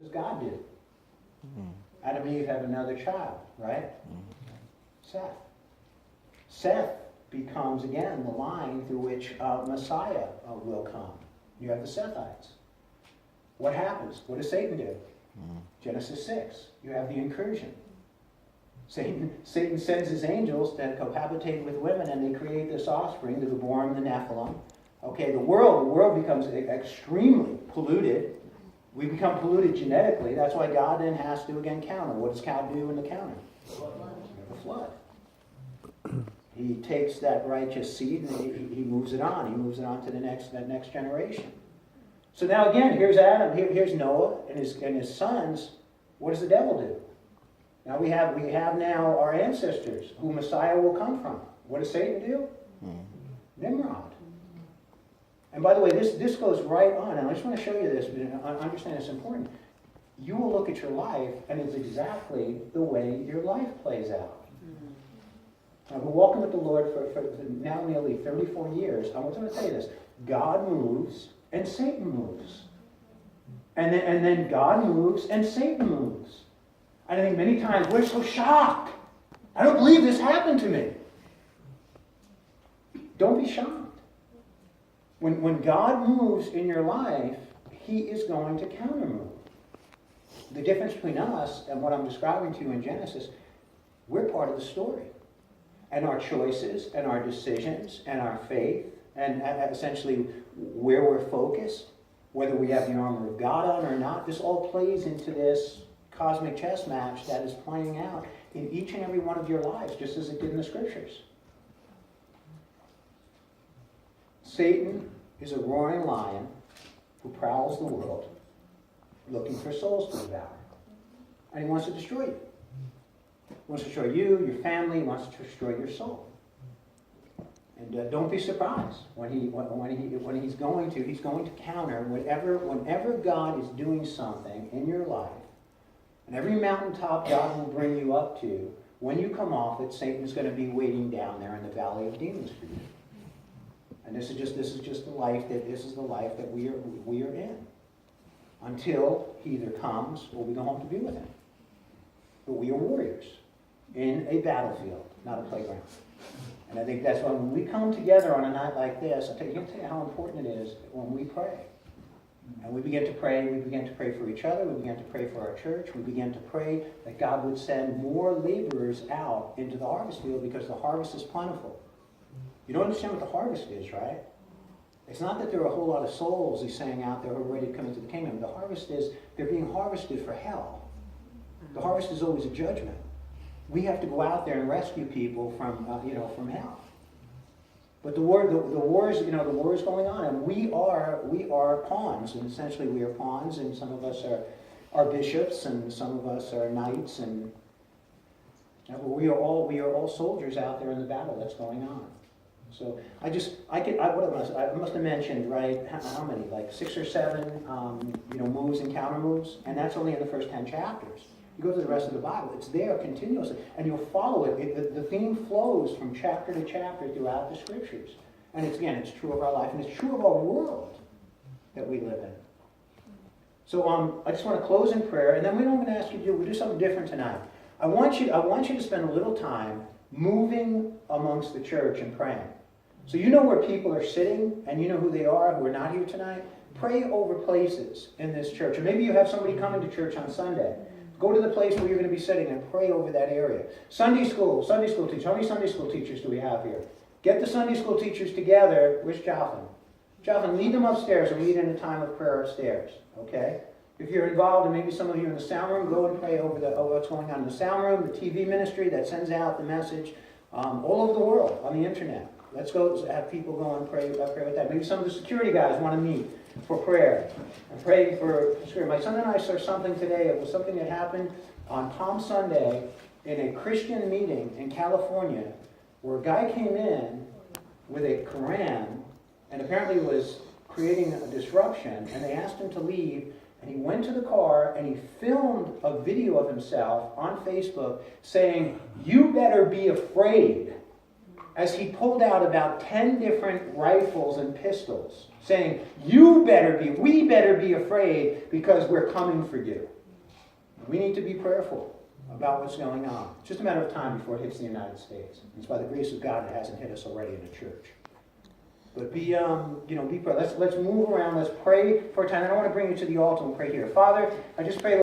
What does God do? Adam and Eve have another child, right? Seth. Seth becomes, again, the line through which Messiah will come. You have the Sethites. What happens? What does Satan do? Genesis 6. You have the incursion. Satan sends his angels that cohabitate with women, and they create this offspring, the Geborim, the Nephilim. Okay, the world becomes extremely polluted. We become polluted genetically. That's why God then has to, again, counter. What does God do in the counter? The flood. He takes that righteous seed and he moves it on. He moves it on to that next generation. So now again, here's Adam, here's Noah and his sons. What does the devil do? Now we have now our ancestors, who Messiah will come from. What does Satan do? Nimrod. And by the way, this goes right on, and I just want to show you this, but I understand it's important. You will look at your life, and it's exactly the way your life plays out. I've been walking with the Lord for now nearly 34 years. I want to say this. God moves, and Satan moves. And then God moves, and Satan moves. And I think many times we're so shocked. I don't believe this happened to me. Don't be shocked. When God moves in your life, He is going to counter-move. The difference between us and what I'm describing to you in Genesis, we're part of the story. And our choices, and our decisions, and our faith, and essentially where we're focused, whether we have the armor of God on or not, this all plays into this cosmic chess match that is playing out in each and every one of your lives, just as it did in the Scriptures. Satan is a roaring lion who prowls the world looking for souls to devour. And he wants to destroy you. He wants to destroy you, your family, he wants to destroy your soul. And don't be surprised when he's going to counter whenever God is doing something in your life, and every mountaintop God will bring you up to, when you come off it, Satan's going to be waiting down there in the valley of demons for you. And this is just the life that we are in, until he either comes or we go home to be with him. But we are warriors in a battlefield, not a playground. And I think that's why when we come together on a night like this, I can't tell you how important it is when we pray. And we begin to pray for each other, we begin to pray for our church, we begin to pray that God would send more laborers out into the harvest field, because the harvest is plentiful. You don't understand what the harvest is, right? It's not that there are a whole lot of souls, he's saying, out there who are ready to come into the kingdom. The harvest is, they're being harvested for hell. The harvest is always a judgment. We have to go out there and rescue people from hell. But the war is going on, and we are pawns, and essentially we are pawns, and some of us are bishops, and some of us are knights, and we are all soldiers out there in the battle that's going on. So I must have mentioned, right, how many, like 6 or 7 moves and counter moves, and that's only in the first 10 chapters. You go to the rest of the Bible, it's there continuously, and you'll follow it. The theme flows from chapter to chapter throughout the Scriptures. And it's true of our life, and it's true of our world that we live in. So I just want to close in prayer, and then what I'm going to ask you to do, we'll do something different tonight. I want you to spend a little time moving amongst the church and praying. So you know where people are sitting, and you know who they are who are not here tonight. Pray over places in this church. Or maybe you have somebody coming to church on Sunday. Go to the place where you're going to be sitting and pray over that area. Sunday school teachers. How many Sunday school teachers do we have here? Get the Sunday school teachers together. Where's Jonathan? Jonathan, lead them upstairs and lead in a time of prayer upstairs. Okay? If you're involved, and maybe some of you in the sound room, go and pray over what's going on in the sound room, the TV ministry that sends out the message all over the world on the internet. Let's go have people go and pray with that. Maybe some of the security guys want to meet for prayer. And pray for security. My son and I saw something today. It was something that happened on Palm Sunday in a Christian meeting in California, where a guy came in with a Quran and apparently was creating a disruption, and they asked him to leave, and he went to the car and he filmed a video of himself on Facebook saying, "You better be afraid." as he pulled out about 10 different rifles and pistols, saying, we better be afraid because we're coming for you. We need to be prayerful about what's going on. It's just a matter of time before it hits the United States. It's by the grace of God it hasn't hit us already in the church. But be prayerful. Let's move around. Let's pray for a time. And I want to bring you to the altar and pray here. Father, I just pray.